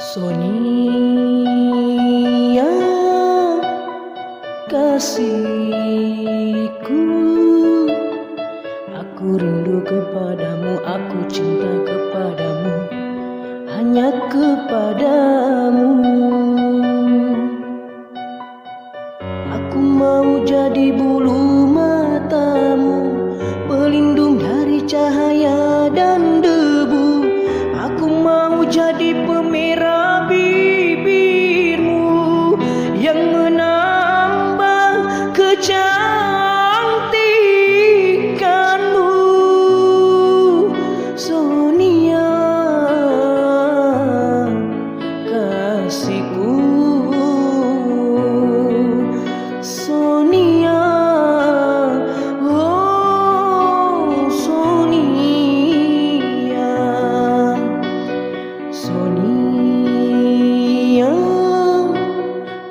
Sonia, kasihku, aku rindu kepadamu, aku cinta kepadamu, hanya kepadamu. Aku mau jadi bulu matamu, pelindung dari cahaya dan debu. Aku mau jadi pemerah bibirmu yang menambah kecantikanmu. Sonia, kasihku, Sonia, oh Sonia, Sonia,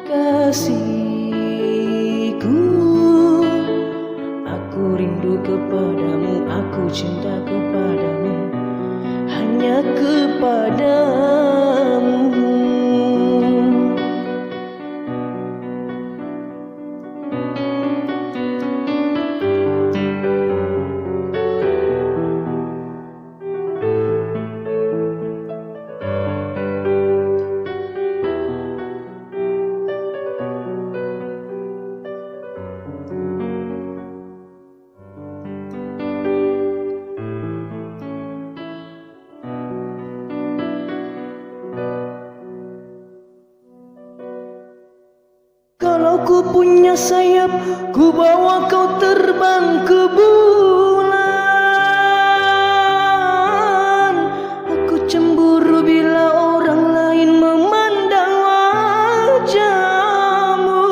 kasihku, aku rindu kepadamu, aku cinta kepadamu, hanya kepadamu. Kalau ku punya sayap, ku bawa kau terbang ke bulan. Aku cemburu bila orang lain memandang wajahmu.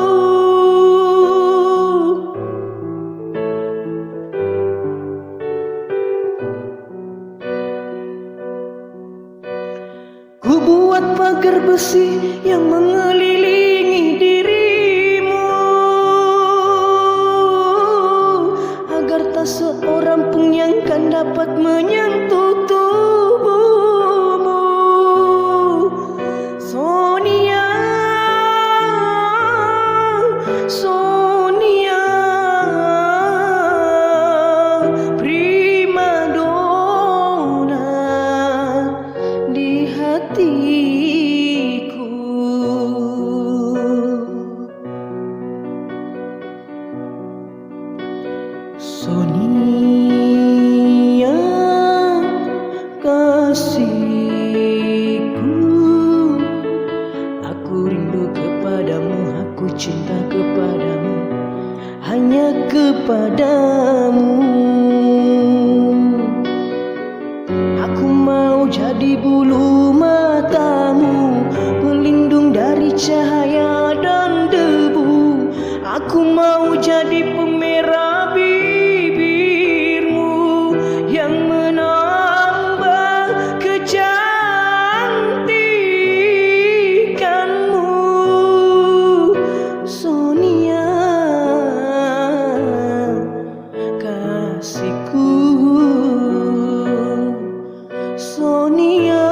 Ku buat pagar besi yang mengelilingi dirimu, agar tak seorang pun yang kan dapat menyentuh tubuhmu. Sonia, Sonia, primadona di hatiku. Sonia, kasihku, aku rindu kepadamu, aku cinta kepadamu, hanya kepadamu. Aku mau jadi bulu matamu, pelindung dari cahaya dan debu. Aku mau jadi pemerah bibirmu yang menambah kecantikanmu. Sonia, kasihku, Sonia,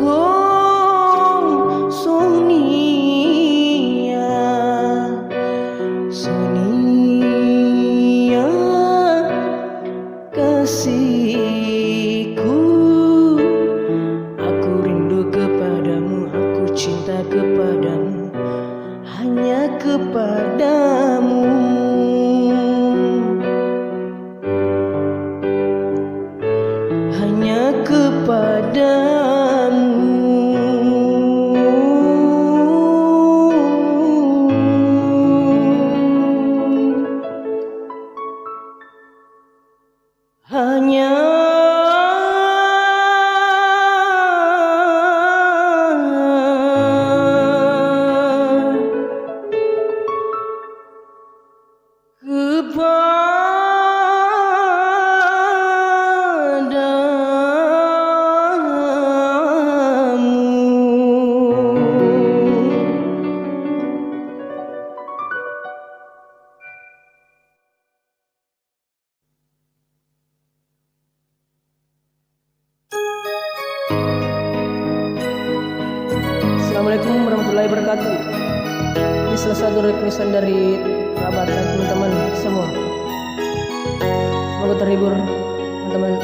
oh Sonia, Sonia, kasihku, aku rindu kepadamu, aku cinta kepadamu, hanya kepadamu. Hanya kepadamu. Hanya kepadamu. Assalamualaikum warahmatullahi wabarakatuh. Ini salah satu requestan dari kerabat dan teman-teman semua. Semoga terhibur teman-teman.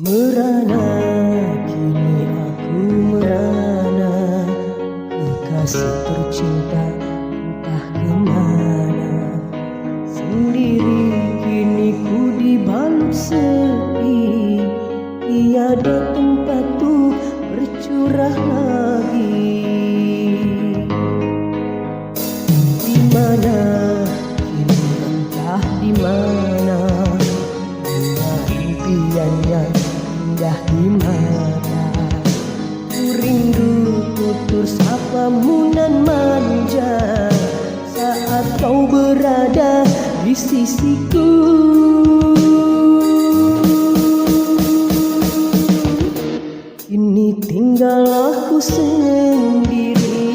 Merana, kini aku merana, kekasih tercinta entah kemana. Sendiri kini ku dibalut sepi, tiada tempat tuh bercurah lagi. Di mana kini entah di mana, impiannya indah di mata. Ku rindu tutur sapamu nan manja saat kau berada di sisiku. Kini tinggal aku sendiri,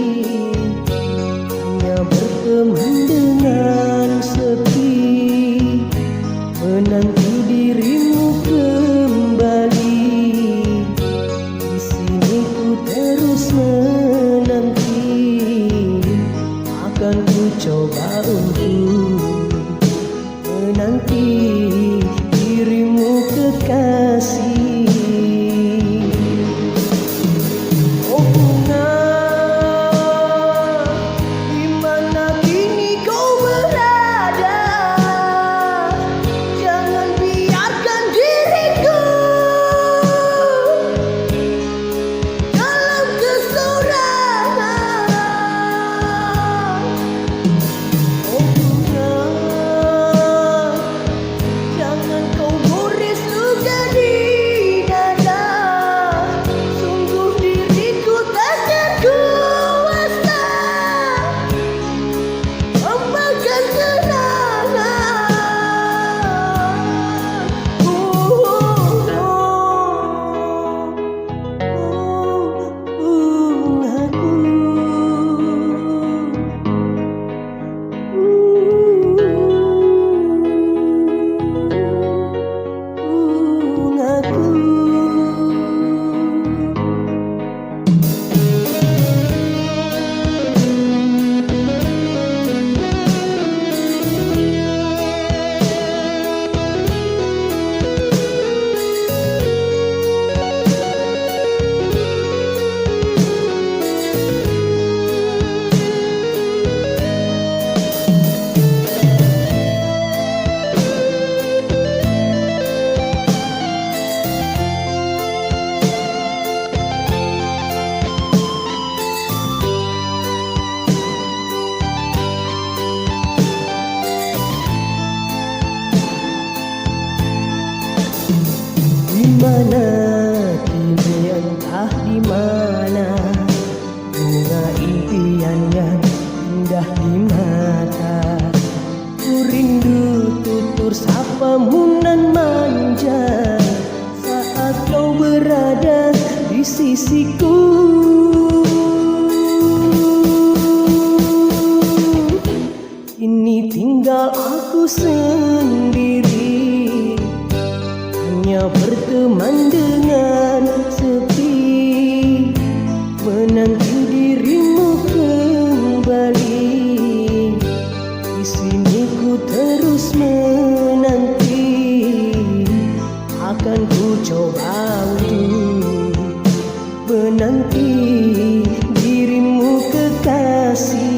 hanya berteman dengan sepi, menanti dirimu kembali. Di sini ku terus menanti, akan ku coba untuk menanti dirimu kekasih. Oh bunga, di mana kini kau berada? Jangan biarkan diriku dalam kesorangan. Oh bunga, jangan kau gores luka di dada. Sungguh diriku takkan kuasa memakan kenangan. Di mana kini entah di mana, bunga impian yang indah di mata. Ku rindu tutur sapamu nan manja saat kau berada di sisiku. Kini tinggal aku sendiri, hanya berteman dengan sepi, menanti dirimu kembali. Di sini ku terus menanti, akan ku coba untuk menanti dirimu kekasih.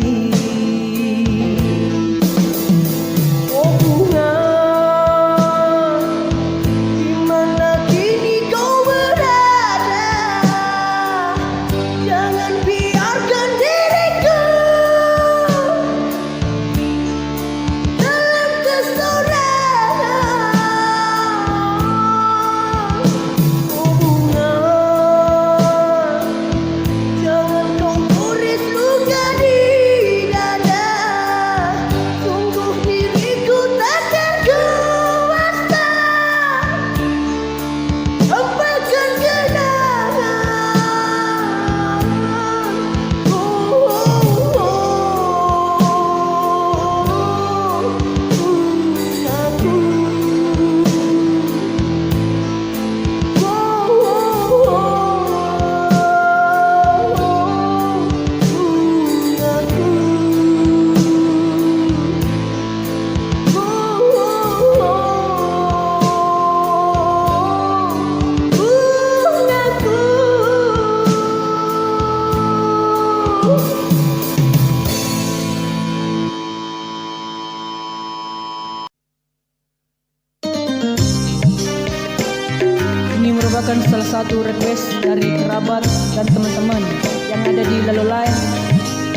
merupakan salah satu request dari kerabat dan teman-teman yang ada di Lalolai,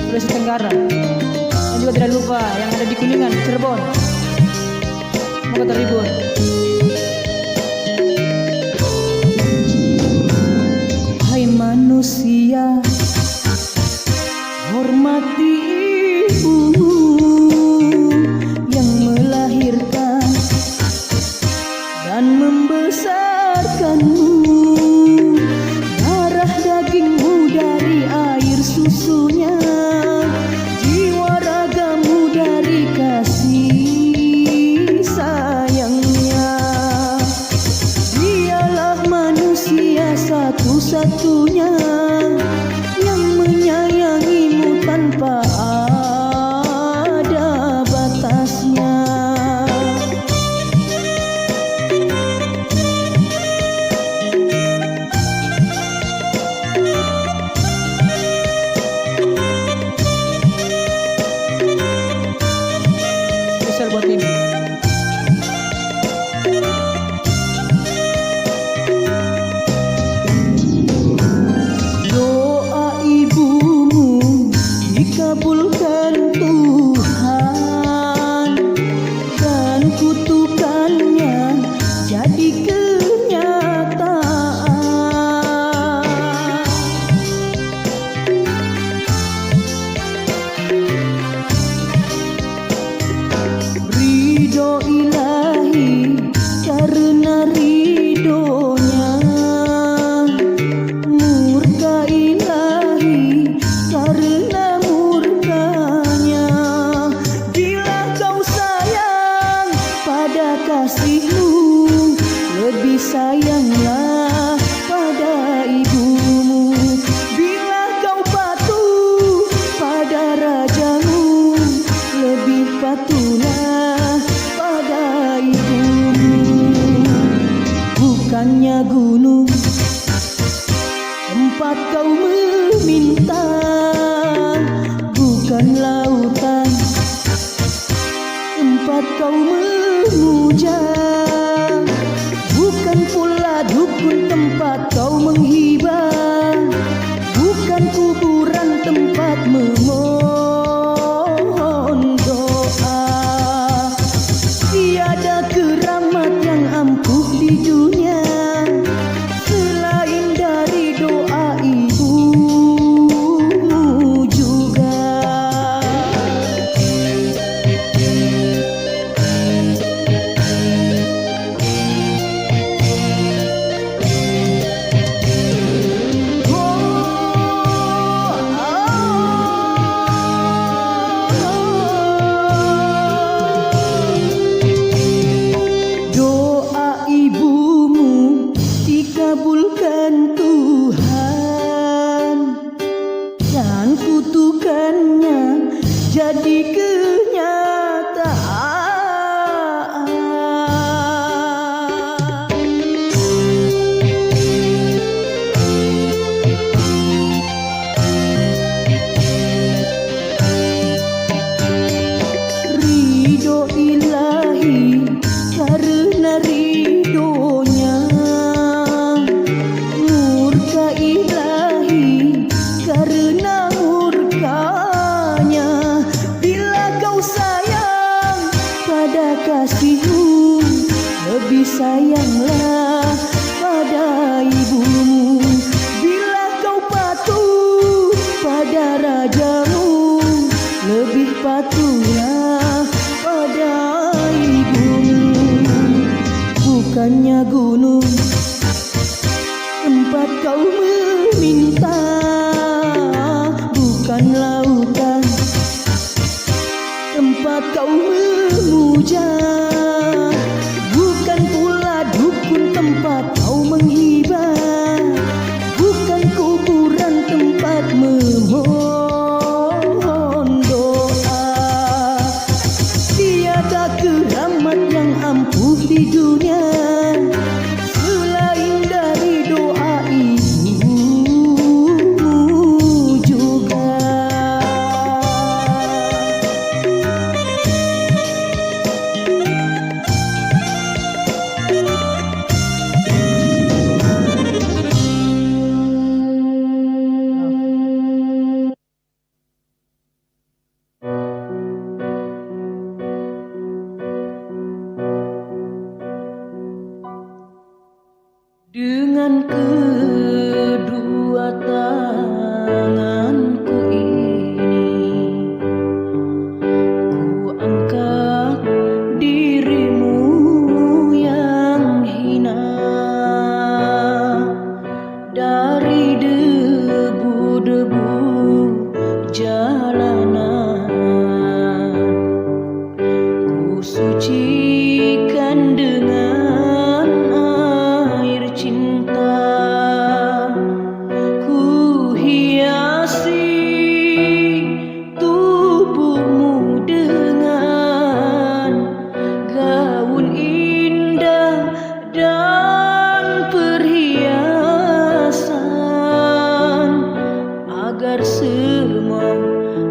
Sulawesi Tenggara, dan juga tidak lupa yang ada di Kuningan, Cirebon. Semoga terhibur. Hai manusia, hormati ibumu yang melahirkan dan membesarkanmu. Darah dagingmu dari air susunya, jiwa ragamu dari kasih sayangnya. Dialah manusia satu-satunya yang menyayangimu tanpa ada batasnya. Spesial buat ini. Doa ibumu dikabulkan Tuhan dan kutukannya jadi kenyataan. Ridho ilahi karena ridhonya, murka ilahi karena murkanya. Bila kau sayang pada kasihmu, lebih sayanglah pada ibumu. Bila kau patuh pada rajamu, lebih patuhlah pada ibumu. Bukannya gunung tempat kau meminta, bukan lautan tempat kau memuja, bukan pula dukun tempat kau menghibah, bukan kuburan tempat memohon doa. Tiada keramat yang ampuh di dunia selain dari doa ibumu juga. Doa ibumu dikabulkan Tuhan dan kutukannya jadi kenyataan. Ridho ilahi karena ridhonya, murka ilahi karena murkanya. Bila kau sayang pada kasihmu, lebih sayanglah pada ibumu. Bila kau patuh pada rajamu, lebih patuhlah pada ibumu. Bukannya gunung tempat kau meminta, bukan lautan tempat kau memuja, bukan pula Dengan kedua tanganku ini ku angkat dirimu yang hina dari debu-debu jalanan. Ku sucikan dengan air cinta, ku hiasi tubuhmu dengan gaun indah dan perhiasan, agar semua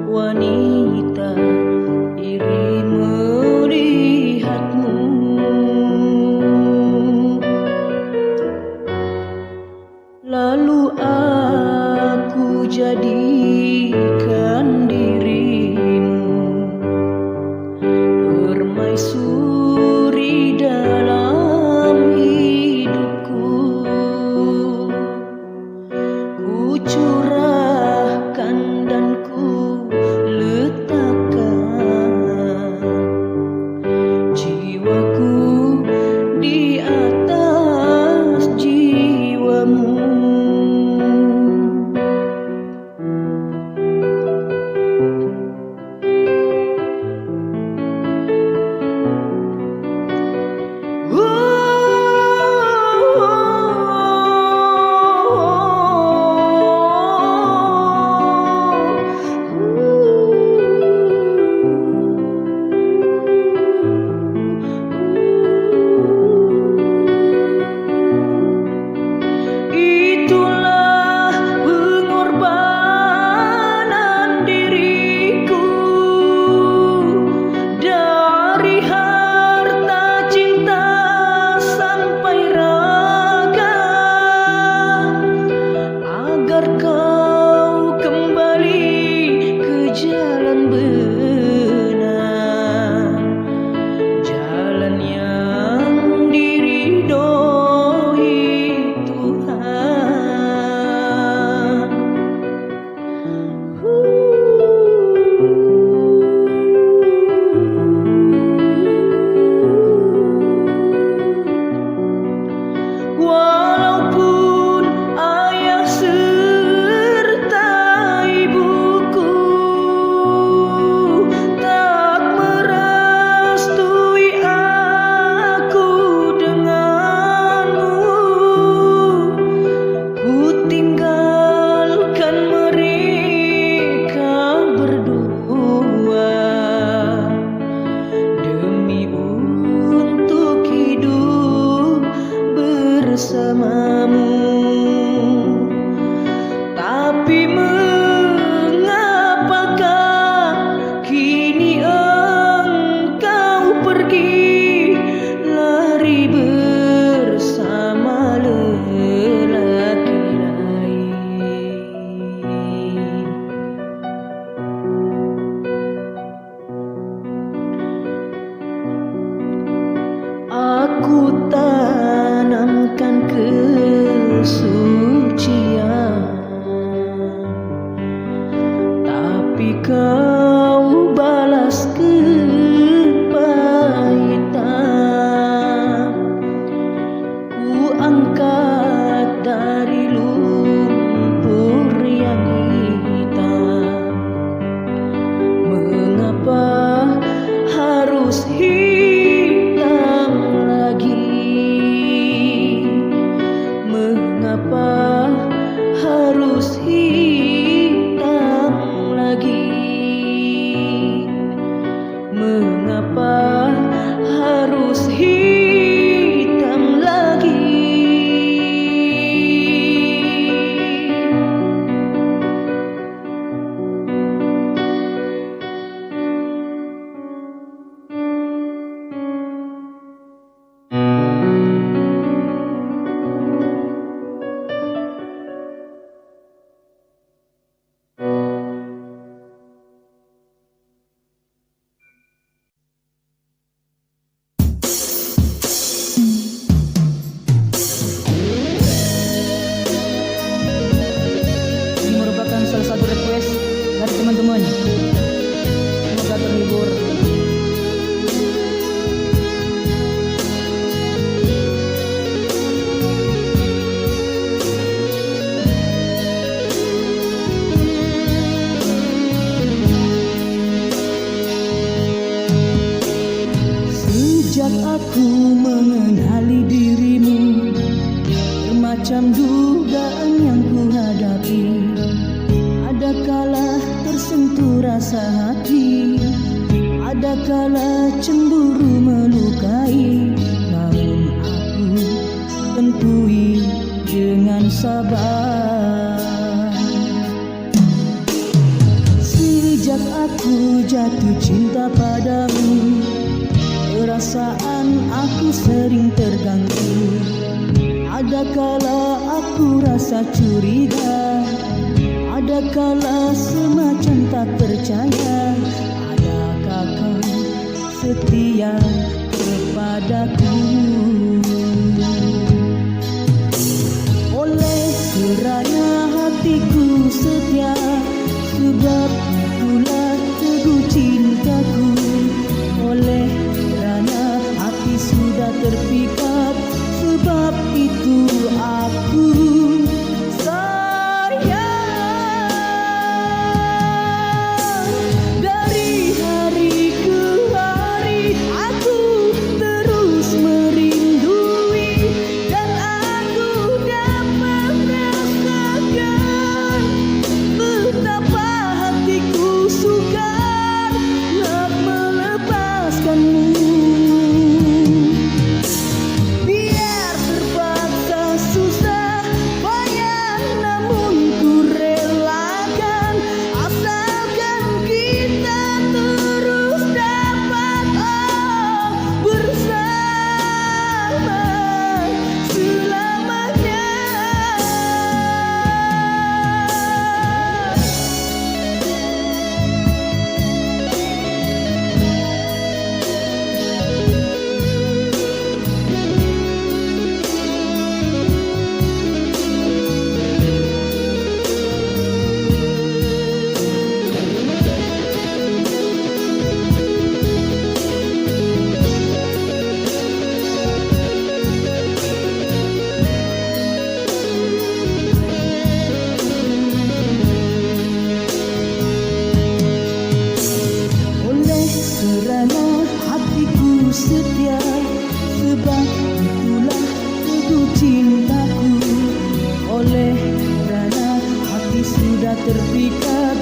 wanita iri melihatmu. Lalu aku jadikan dirimu permaisuri dalam hidupku. Ku curahkan dan ku letakkan jiwaku di atas jiwamu. Itulah pengorbanan diriku, dari harta cinta sampai raga, agar kau kembali ke jalan benar, jalan yang diridhoi Tuhan. Walaupun ayah serta ibuku tak merestui aku denganmu, ku tinggalkan mereka berdua demi untuk hidup bersamamu. Tapi mengapakah kini engkau pergi lari bersama lelaki lain? Aku tanamkan teman-teman. Semoga terhibur. Sejak aku mengenali dirimu, bermacam dugaan yang ku hadapi. Ada kala tersentuh rasa hati, ada kala cemburu melukai. Namun aku tentui dengan sabar. Sejak aku jatuh cinta padamu, perasaan aku sering terganggu. Ada kala aku rasa curiga, ada kala semacam tak percaya. Adakah kau setia kepadaku? Oleh kerana hatiku setia, sebab itulah teguh cintaku. Oleh kerana hati sudah terpikat, sebab itu aku sayang. Dari hari ke hari aku terus merindui, dan aku dapat rasakan betapa hatiku sukar nak melepaskanmu. Biar terpaksa susah payah, namun ku relakan, asalkan kita terus dapat bersama selamanya. Oleh kerana hatiku setia, sebab itulah teguh cintaku. Oleh kerana hati sudah terpikat,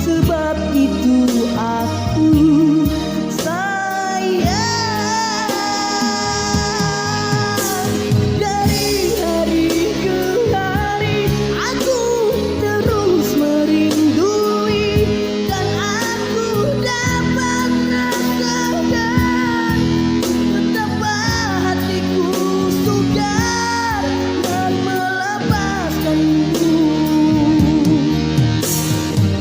sebab itu aku sayang. Dari hari ke hari aku terus merindui, dan aku dapat rasakan betapa hatiku sukar dan melepaskanmu.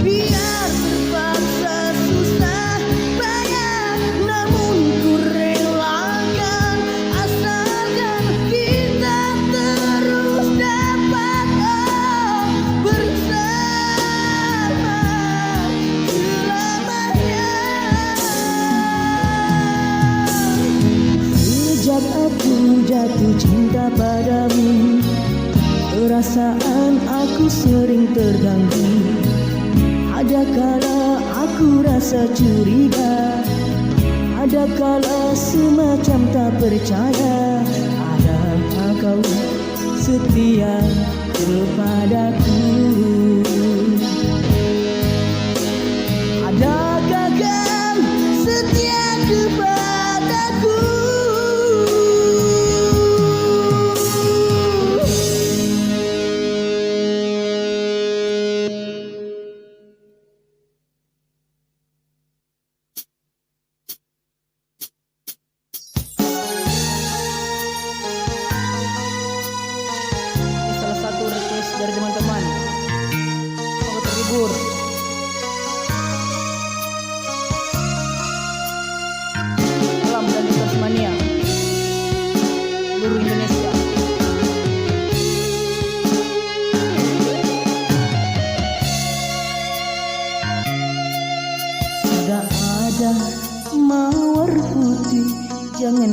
Biar terpaksa susah payah, namun ku relakan, asalkan kita terus dapat bersama selamanya. Sejak aku jatuh cinta padamu, perasaan aku sering terganggu. Ada kala aku rasa curiga, ada kala semacam tak percaya. Adakah kau setia kepadaku? Adakah kau setia kepadaku? Salah satu request dari teman-teman.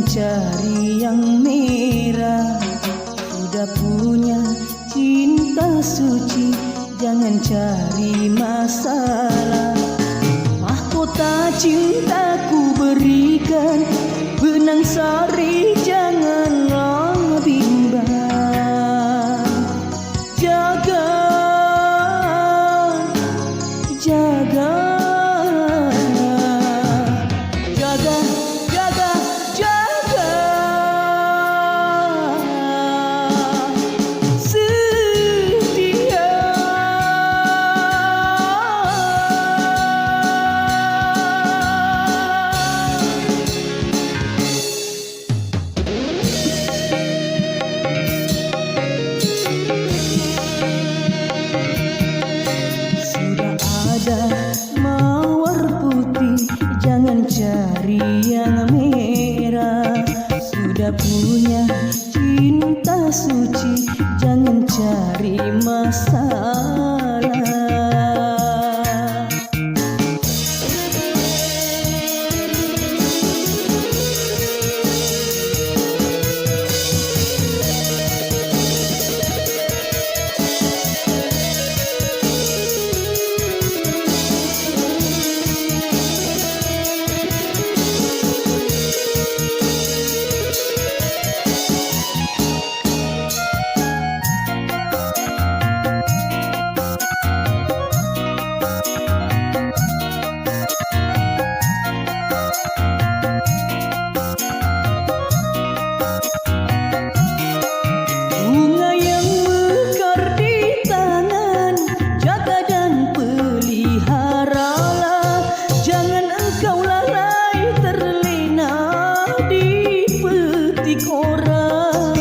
jangan cari yang merah. Sudah punya cinta suci, jangan cari masalah. Mahkota cintaku berikan, benang sari janganlah bimbang. Jaga, jaga, jaga, jaga, jaga. Setia. Sudah ada mawar putih, jangan cari yang merah. Sudah punya cinta suci, jangan cari masalah. Bunga yang mekar di tangan, jaga dan peliharalah. Jangan engkau lalai terlena di petik orang.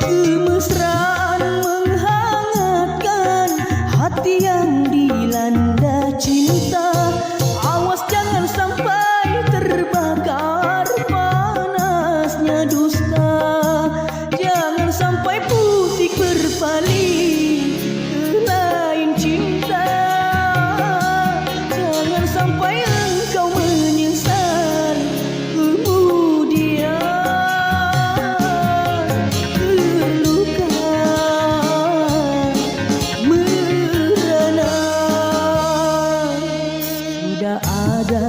Kemesraan menghangatkan hati yang dilanda cinta. Awas jangan sampai terbakar panasnya dusta. Jangan sampai putih berpaling ke lain cinta. Jangan sampai engkau menyesal kemudian terluka merana. Sudah ada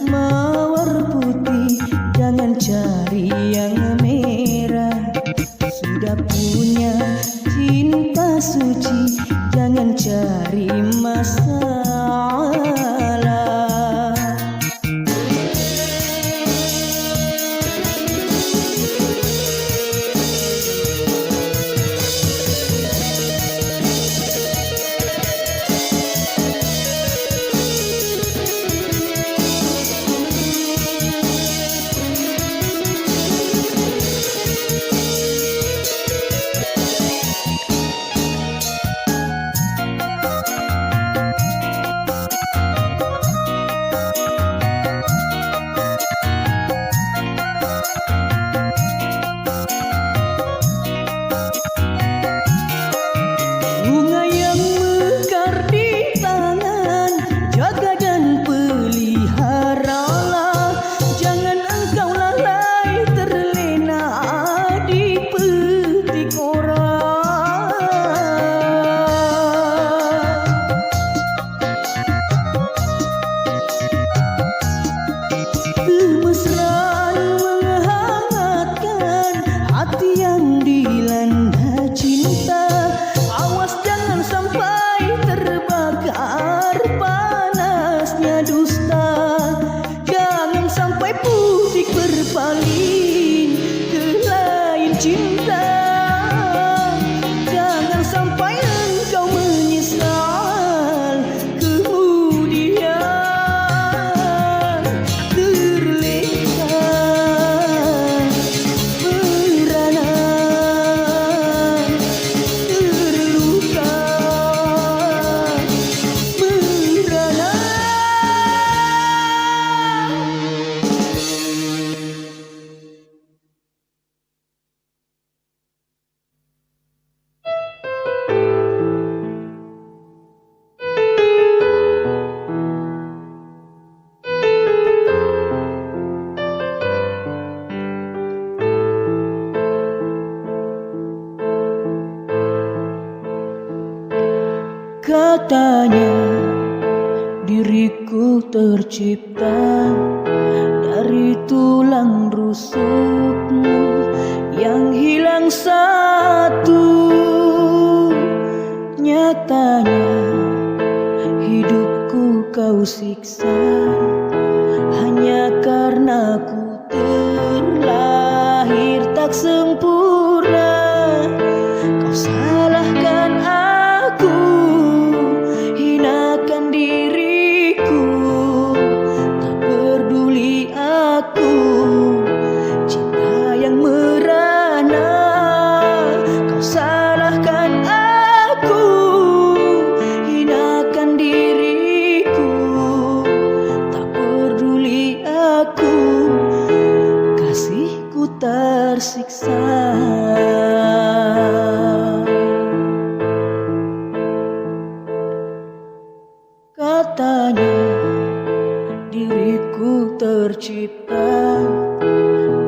mawar putih, jangan cari yang merah. Sudah punya cinta suci, jangan cari masalah. Katanya diriku tercipta dari tulang rusukmu yang hilang satu. Nyatanya hidupku kau siksa hanya karena ku terlahir tak sempurna. Kau salahkan aku, hinakan diriku, tak peduli aku, cinta yang merana. Kau salahkan aku, hinakan diriku, tak peduli aku, kasihku tersiksa. Katanya diriku tercipta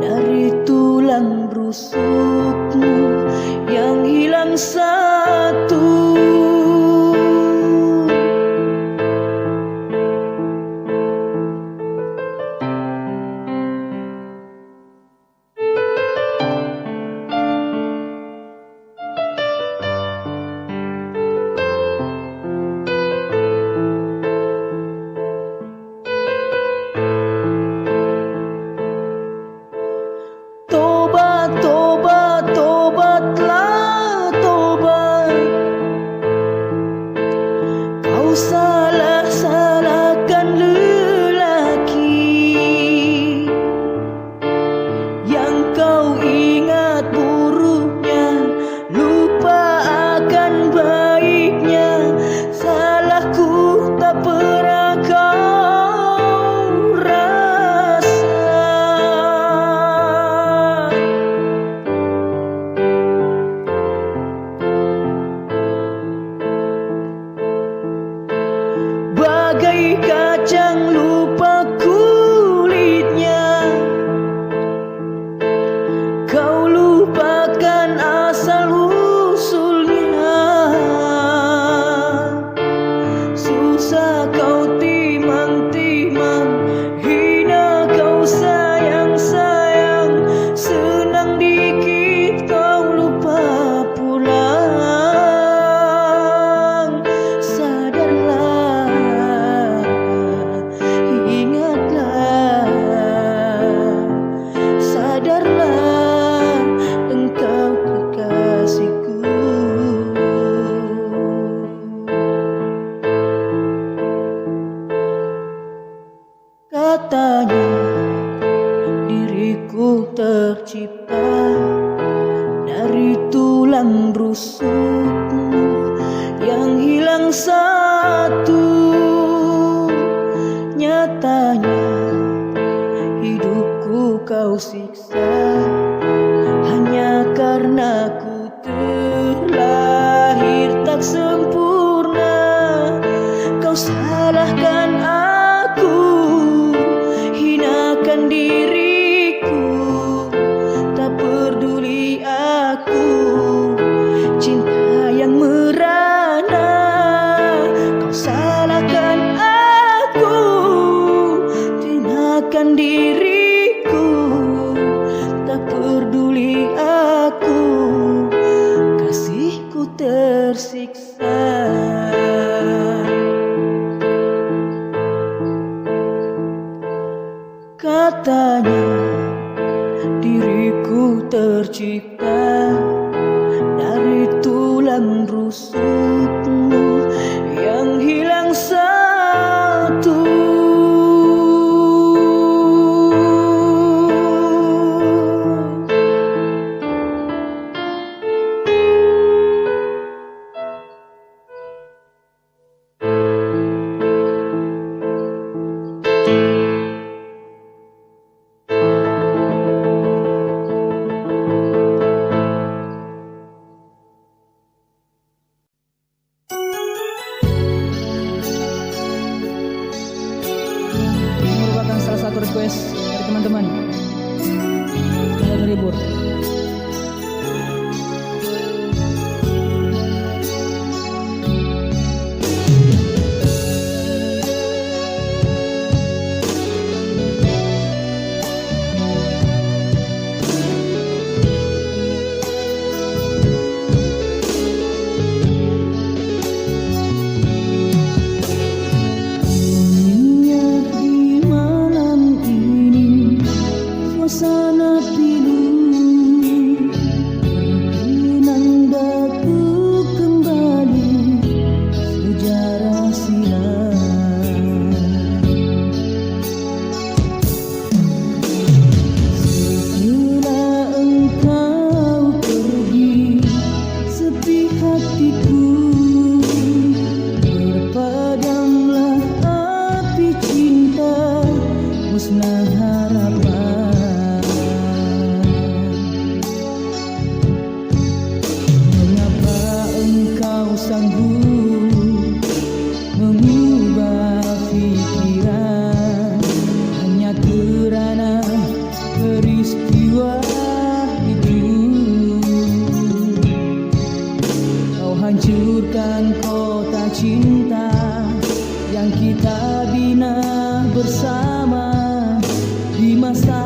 dari tulang rusukmu yang hilang satu. Tobat, tobat, tobatlah, tobat. Kau salah-salahkan lelaki yang kau ingat buruknya, lupa akan baiknya. Salahku tak pernah kau rasa. Bagai kacang lupa kulitnya, kau lupakan asal usulnya. Susah kau timang-timang, hina kau sayang-sayang, senang dikit kau lupa pulang. Sadarlah, ingatlah, sadarlah, engkau kekasihku. Katanya diriku tercipta dari tulang rusukmu yang hilang satu. Nyatanya hidupku kau siksa hanya karena ku terlahir tak sempurna. Kau salahkan aku, hinakan diriku, tak peduli aku, cinta yang merana. Kau salahkan aku, hinakan diriku, tak peduli aku, kasihku tersiksa. Katanya diriku tercipta dari tulang rusukmu yang hilang satu. Satu request dari teman-teman. Selamat berlibur. tresna harapan. Mengapa engkau sanggup mengubah pikiran hanya kerana peristiwa itu? Kau hancurkan kota cinta yang kita bina bersama di masa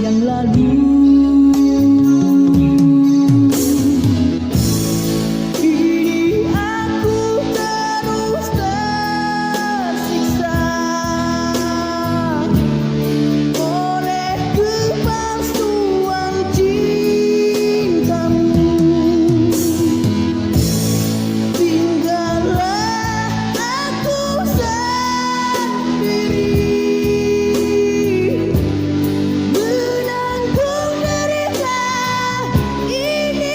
yang lalu. Kini aku terus tersiksa oleh kepalsuan cintamu. Tinggallah aku sendiri menanggung derita ini.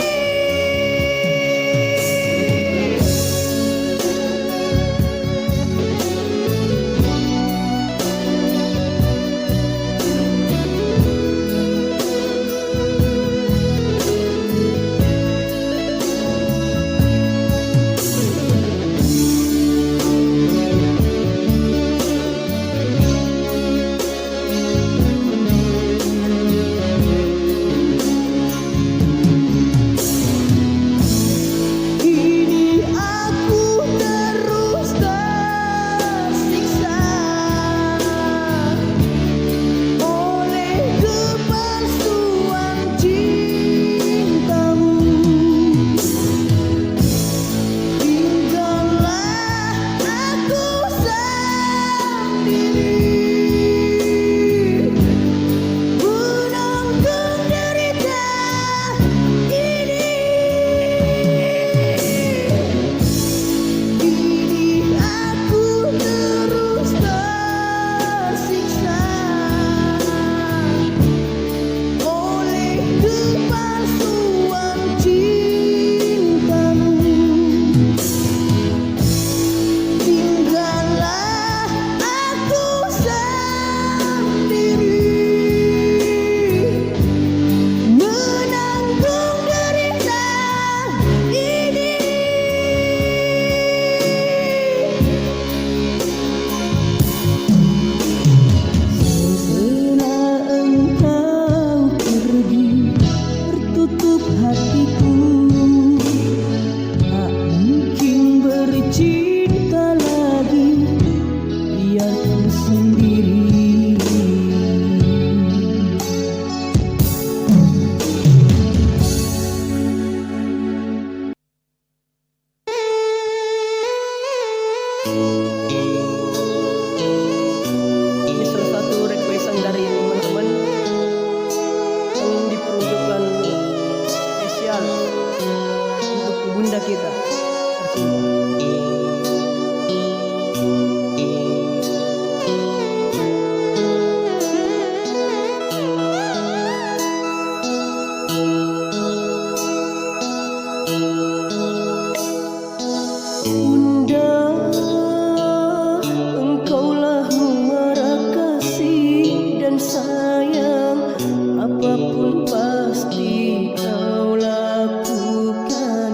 Kini aku terus tersiksa oleh kepalsuan cintamu. Tinggallah aku sendiri menanggung derita ini. Kini aku terus tersiksa oleh kepalsuan cintamu. Tinggallah aku sendiri menanggung derita ini. Setelah engkau pergi, tertutup hatiku, tak mungkin bercinta lagi, biarku sendiri. Ini salah satu requestan dari teman-teman yang diperuntukkan spesial untuk ibunda kita tercinta. Bunda, engkaulah muara kasih dan sayang, apapun pasti kau lakukan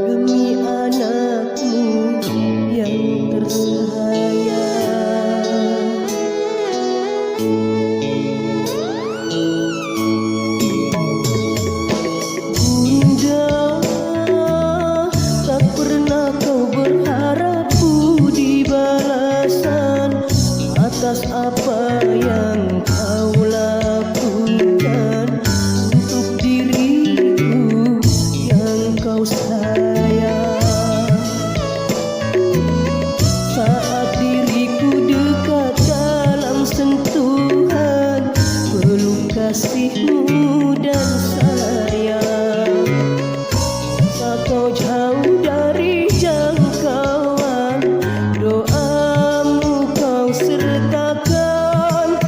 demi anakmu yang tersayang. Bunda, tak pernah kau berharap budi balasan atas apa yang kau lakukan untuk diriku yang kau sayang. Saat diriku dekat dalam sentuhan peluk kasihmu dan sayang, saat kau jauh dari jangkauan, doamu kau sertakan.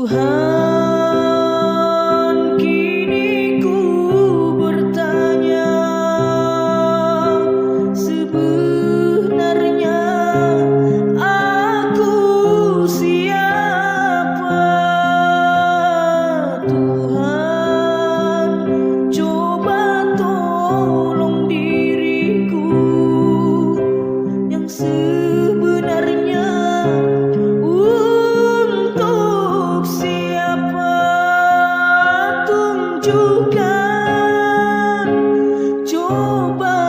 Tuhan, kini ku bertanya, sebenarnya aku siapa? Tuhan, coba tolong diriku yang sebenarnya. Untuk siapa? Tunjukkan, coba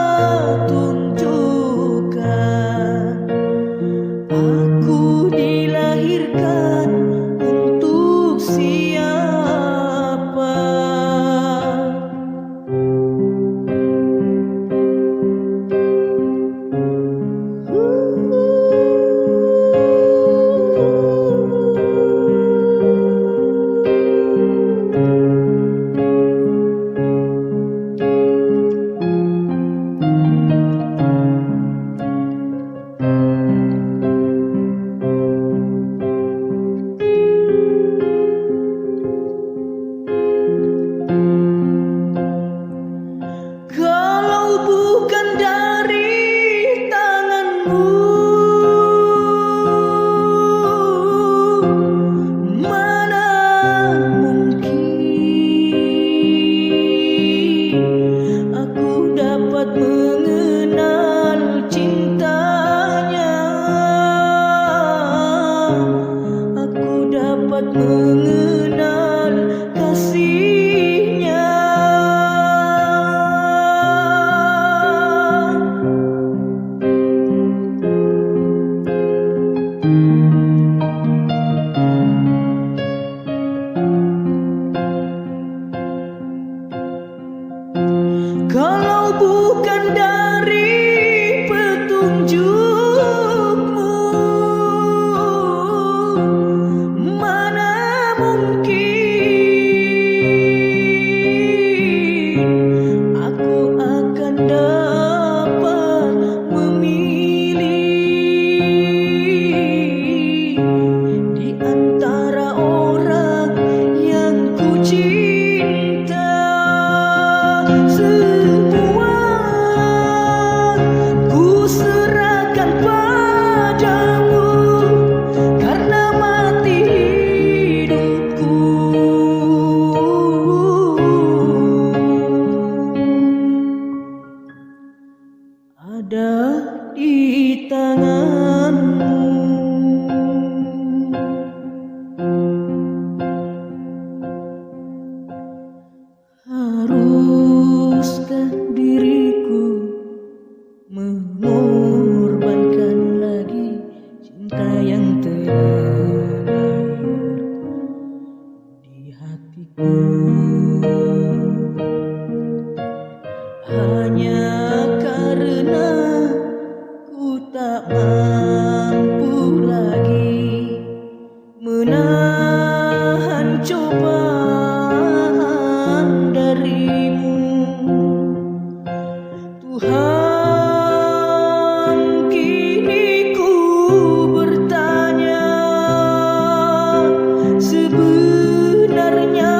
tunjukkan. Aku dilahirkan untuk siapa? Kalau bukan dari tanganmu, mana mungkin aku dapat mengenal cintanya, aku dapat mengenal kasihnya. Kalau bukan dari petunjukmu, mana mungkin aku akan dapat memilih di antara orang yang ku cinta. Semua ku serahkan padamu karena mati hidupku ada di tanganmu. Haruskah diriku mengorbankan lagi cinta yang telah lahir di hatiku, hanya karena ku tak mampu lagi menahan cobaan darimu. Tuhan, kini ku bertanya, sebenarnya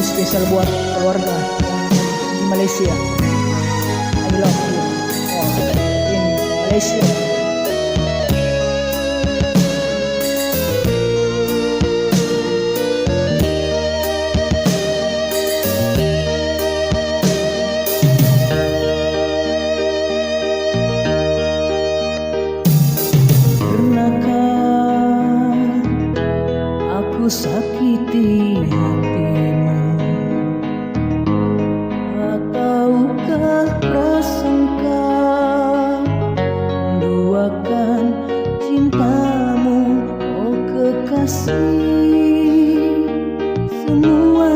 spesial buat keluarga di Malaysia. I love you all in Malaysia. Pernahkah aku sakiti hatimu? Ataukah prasangka menduakan cintamu, oh kekasih? Semua